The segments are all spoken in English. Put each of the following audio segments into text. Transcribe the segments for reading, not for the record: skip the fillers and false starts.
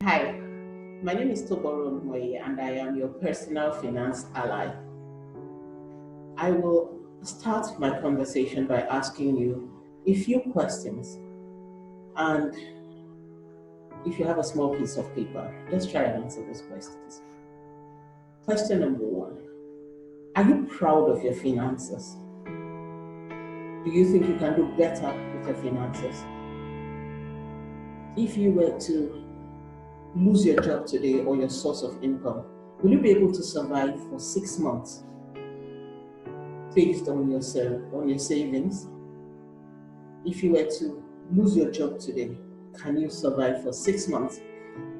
Hi, my name is Toboro Moye and I am your personal finance ally. I will start my conversation by asking you a few questions. And if you have a small piece of paper, let's try and answer those questions. Question number one. Are you proud of your finances? Do you think you can do better with your finances? If you were to lose your job today or your source of income, will you be able to survive for 6 months based on your savings? If you were to lose your job today, can you survive for 6 months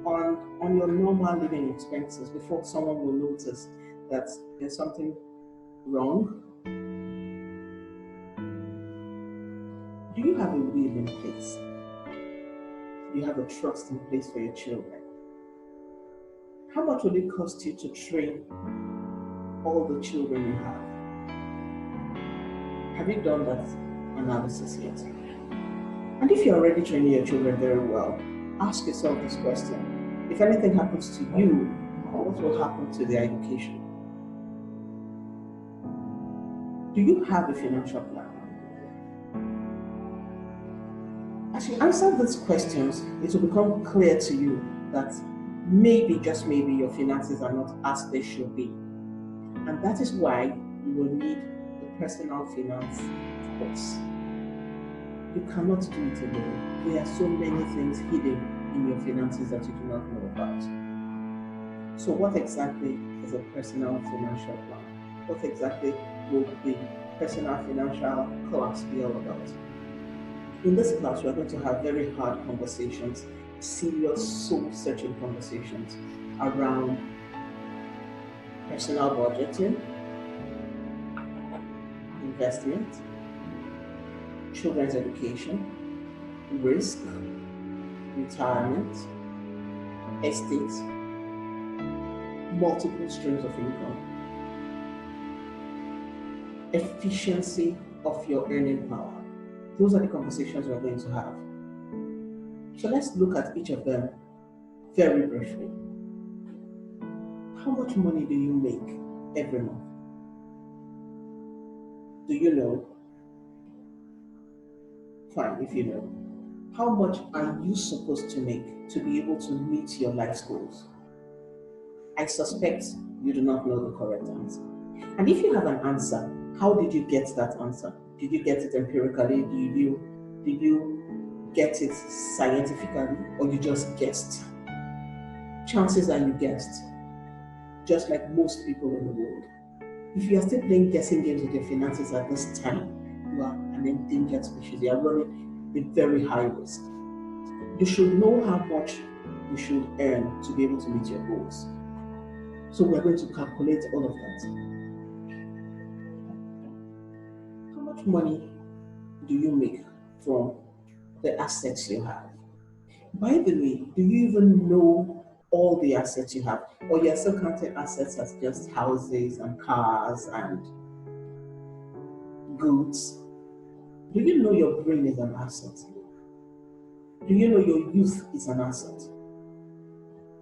on your normal living expenses before someone will notice that there's something wrong? Do you have a will in place? Do you have a trust in place for your children? How much will it cost you to train all the children you have? Have you done that analysis yet? And if you're already training your children very well, ask yourself this question. If anything happens to you, what will happen to their education? Do you have a financial plan? As you answer these questions, it will become clear to you that maybe, just maybe, your finances are not as they should be. And that is why you will need the personal finance course. You cannot do it alone. There are so many things hidden in your finances that you do not know about. So what exactly is a personal financial plan? What exactly will the personal financial class be all about? In this class, we're going to have very hard conversations, serious soul-searching conversations around personal budgeting, investment, children's education, risk, retirement, estate, multiple streams of income, efficiency of your earning power. Those are the conversations we're going to have. So let's look at each of them very briefly. How much money do you make every month? Do you know? Fine, if you know. How much are you supposed to make to be able to meet your life goals? I suspect you do not know the correct answer. And if you have an answer, how did you get that answer? Did you get it empirically? Did you get it scientifically, or you just guessed? Chances are you guessed, just like most people in the world. If you are still playing guessing games with your finances at this time, you are an endangered species. You are running a very high risk. You should know how much you should earn to be able to meet your goals. So we're going to calculate all of that. How much money do you make from the assets you have? By the way, do you even know all the assets you have? Or you're still counting assets as just houses and cars and goods? Do you know your brain is an asset? Do you know your youth is an asset?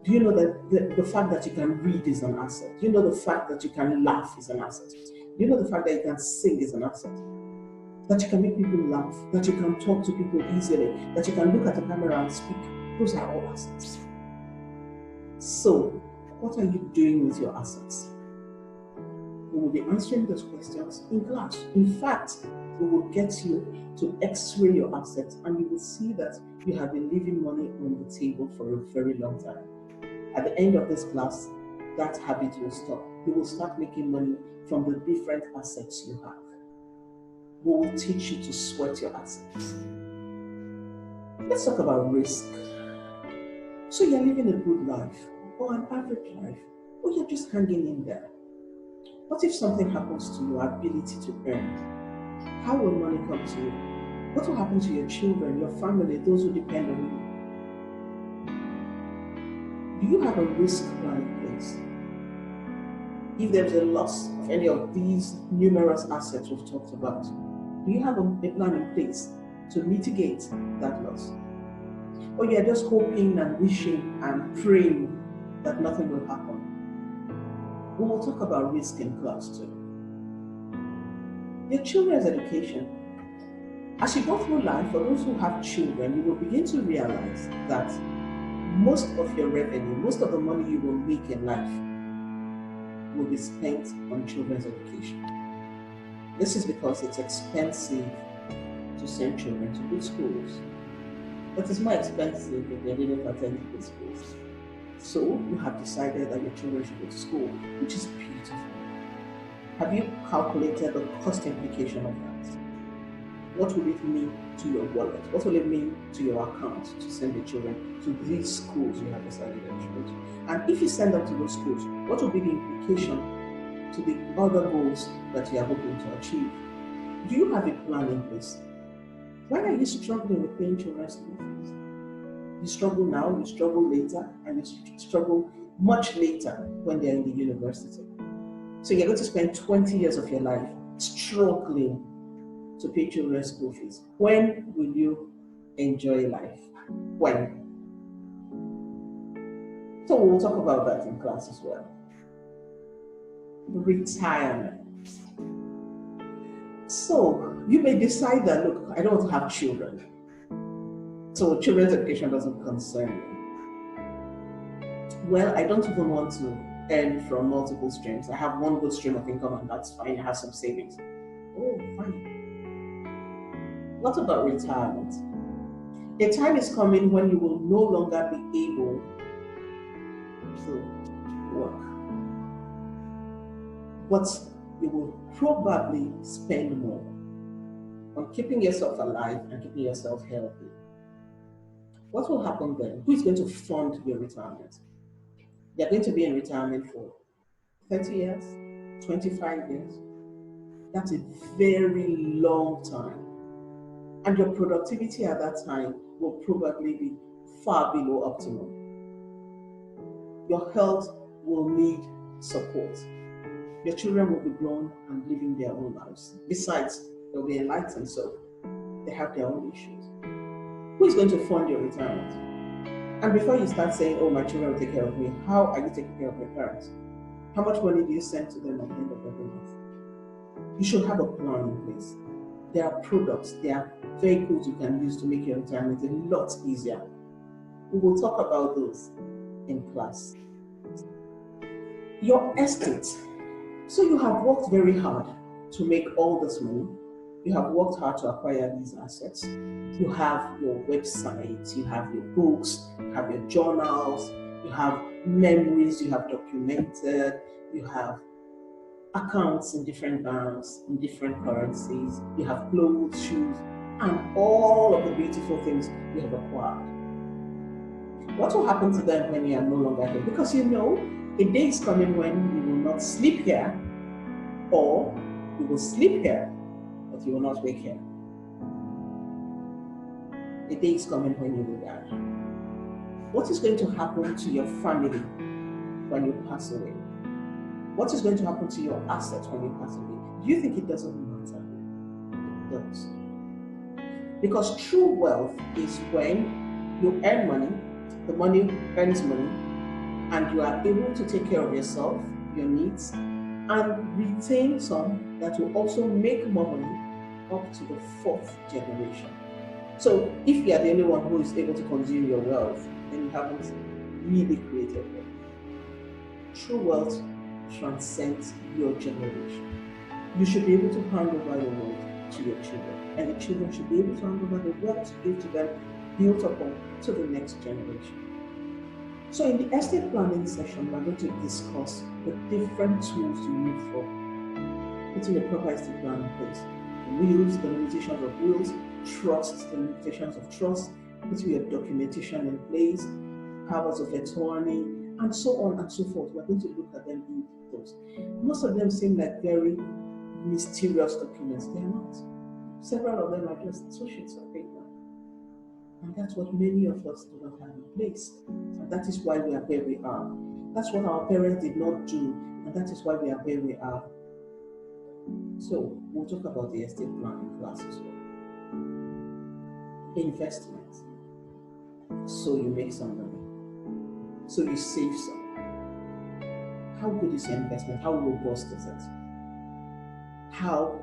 Do you know that the fact that you can read is an asset? Do you know the fact that you can laugh is an asset? Do you know the fact that you can sing is an asset? That you can make people laugh, that you can talk to people easily, that you can look at a camera and speak. Those are all assets. So, what are you doing with your assets? We will be answering those questions in class. In fact, we will get you to x-ray your assets and you will see that you have been leaving money on the table for a very long time. At the end of this class, that habit will stop. You will start making money from the different assets you have. We will teach you to sweat your assets. Let's talk about risk. So you're living a good life, or an average life, or you're just hanging in there. What if something happens to your ability to earn? How will money come to you? What will happen to your children, your family, those who depend on you? Do you have a risk plan in place? If there's a loss of any of these numerous assets we've talked about, do you have a plan in place to mitigate that loss? or you're just hoping and wishing and praying that nothing will happen. We will talk about risk in class too. Your children's education. As you go through life, for those who have children, you will begin to realize that most of your revenue, most of the money you will make in life will be spent on children's education. This is because it's expensive to send children to good schools. But it's more expensive if they didn't attend good schools. So you have decided that your children should go to school, which is beautiful. Have you calculated the cost implication of that? What will it mean to your wallet? What will it mean to your account to send your children to these schools you have decided that you go to? And if you send them to those schools, what will be the implication to the other goals that you are hoping to achieve? Do you have a plan in place? Why are you struggling with paying children's school fees? You struggle now, you struggle later, and you struggle much later when they're in the university. So you're going to spend 20 years of your life struggling to pay children's school fees. When will you enjoy life? When? So we'll talk about that in class as well. Retirement. So you may decide that, look, I don't want to have children. So children's education doesn't concern me. Well, I don't even want to earn from multiple streams. I have one good stream of income and that's fine. I have some savings. Oh, fine. What about retirement? A time is coming when you will no longer be able to work. But you will probably spend more on keeping yourself alive and keeping yourself healthy. What will happen then? Who is going to fund your retirement? You're going to be in retirement for 30 years, 25 years. That's a very long time. And your productivity at that time will probably be far below optimum. Your health will need support. Your children will be grown and living their own lives. Besides, they'll be enlightened, so they have their own issues. Who is going to fund your retirement? And before you start saying, oh, my children will take care of me, how are you taking care of your parents? How much money do you send to them at the end of every month? You should have a plan in place. There are products, there are vehicles you can use to make your retirement a lot easier. We will talk about those in class. Your estate. So you have worked very hard to make all this money. You have worked hard to acquire these assets. You have your website, you have your books, you have your journals, you have memories you have documented, you have accounts in different banks, in different currencies, you have clothes, shoes, and all of the beautiful things you have acquired. What will happen to them when you are no longer here? Because you know, a day is coming when you will not sleep here, or you will sleep here, but you will not wake here. A day is coming when you will die. What is going to happen to your family when you pass away? What is going to happen to your assets when you pass away? Do you think it doesn't matter? It does. Because true wealth is when you earn money, the money earns money, and you are able to take care of yourself, your needs, and retain some that will also make more money up to the fourth generation. So if you are the only one who is able to consume your wealth, then you haven't really created wealth. True wealth transcends your generation. You should be able to hand over your wealth to your children, and the children should be able to hand over the wealth you give to them, built upon, to the next generation. So in the estate planning session, we're going to discuss the different tools you need for putting a proper estate plan in place. The wills, the limitations of wills, trusts, the limitations of trust, putting your documentation in place, powers of attorney, and so on and so forth. We're going to look at them in details. Most of them seem like very mysterious documents. They're not. Several of them are just 2 sheets of paper. And that's what many of us do not have in place. And that is why we are where we are. That's what our parents did not do. And that is why we are where we are. So we'll talk about the estate planning class as well. Investment. so you make some money, so you save some. How good is your investment? How robust is it? How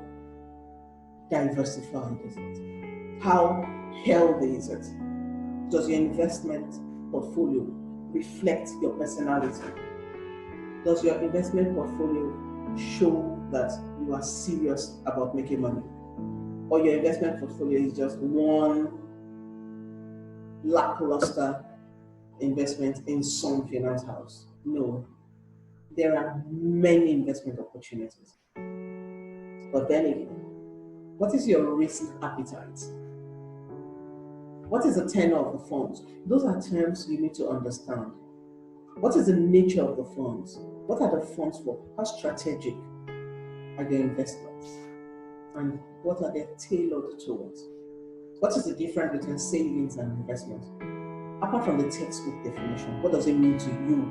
diversified is it? How healthy is it? Does your investment portfolio reflect your personality? Does your investment portfolio show that you are serious about making money? Or your investment portfolio is just one lackluster investment in some finance house? No, there are many investment opportunities. But then again, what is your risk appetite? What is the tenor of the funds? Those are terms you need to understand. What is the nature of the funds? What are the funds for? How strategic are their investments? And what are they tailored towards? What is the difference between savings and investment? Apart from the textbook definition, what does it mean to you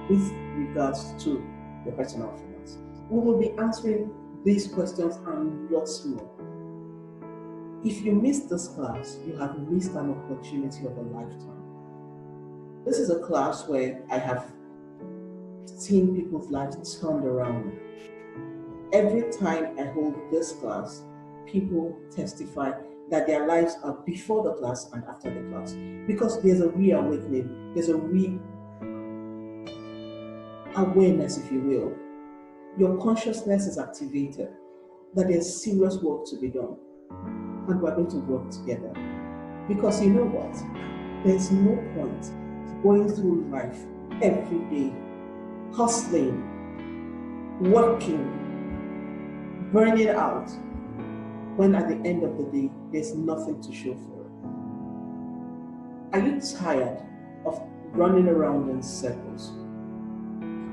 with regards to your personal finance? We will be answering these questions and lots more. If you missed this class, you have missed an opportunity of a lifetime. This is a class where I have seen people's lives turned around. Every time I hold this class, people testify that their lives are before the class and after the class, because there's a reawakening, there's a awareness, if you will. Your consciousness is activated, that there's serious work to be done, and we're going to work together. Because you know what? There's no point going through life every day, hustling, working, burning out, when at the end of the day, there's nothing to show for it. Are you tired of running around in circles?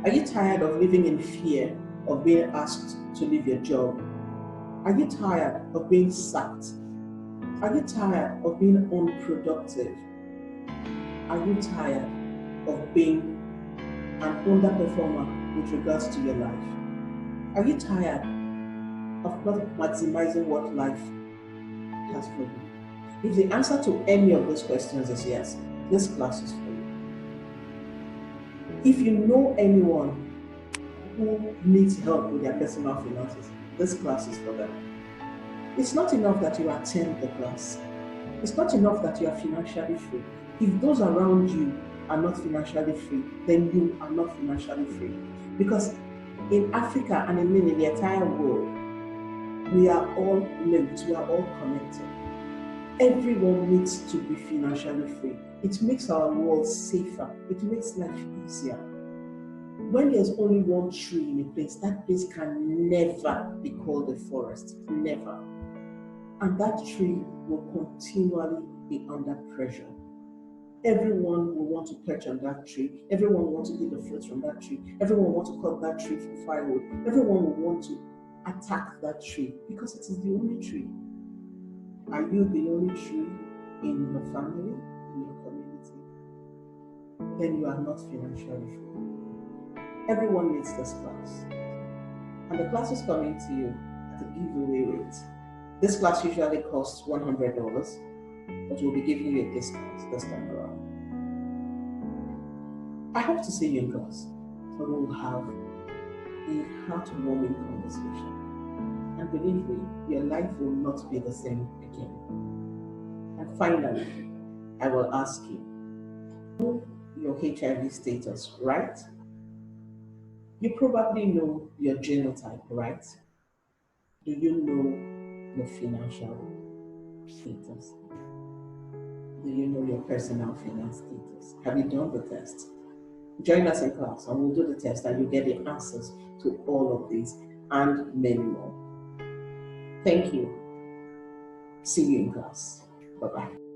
Are you tired of living in fear of being asked to leave your job? Are you tired of being sacked? Are you tired of being unproductive? Are you tired of being an underperformer with regards to your life? Are you tired of not maximizing what life has for you? If the answer to any of those questions is yes, this class is for you. If you know anyone who needs help with their personal finances, this class is for them. It's not enough that you attend the class. It's not enough that you are financially free. If those around you are not financially free, then you are not financially free. Because in Africa and in the entire world, we are all linked, we are all connected. Everyone needs to be financially free. It makes our world safer. It makes life easier. When there's only one tree in a place, that place can never be called a forest. Never. And that tree will continually be under pressure. Everyone will want to perch on that tree. Everyone will want to eat the fruits from that tree. Everyone will want to cut that tree for firewood. Everyone will want to attack that tree because it is the only tree. Are you the only tree in your family, in your community? Then you are not financially free. Everyone needs this class. And the class is coming to you at a giveaway rate. This class usually costs $100, but we'll be giving you a discount this time around. I hope to see you in class, where we'll have a heartwarming conversation. And believe me, your life will not be the same again. And finally, I will ask you, know your HIV status, right? You probably know your genotype, right? Do you know your financial status? Do you know your personal finance status? Have you done the test? Join us in class and we'll do the test and you'll get the answers to all of these and many more. Thank you. See you in class. Bye-bye.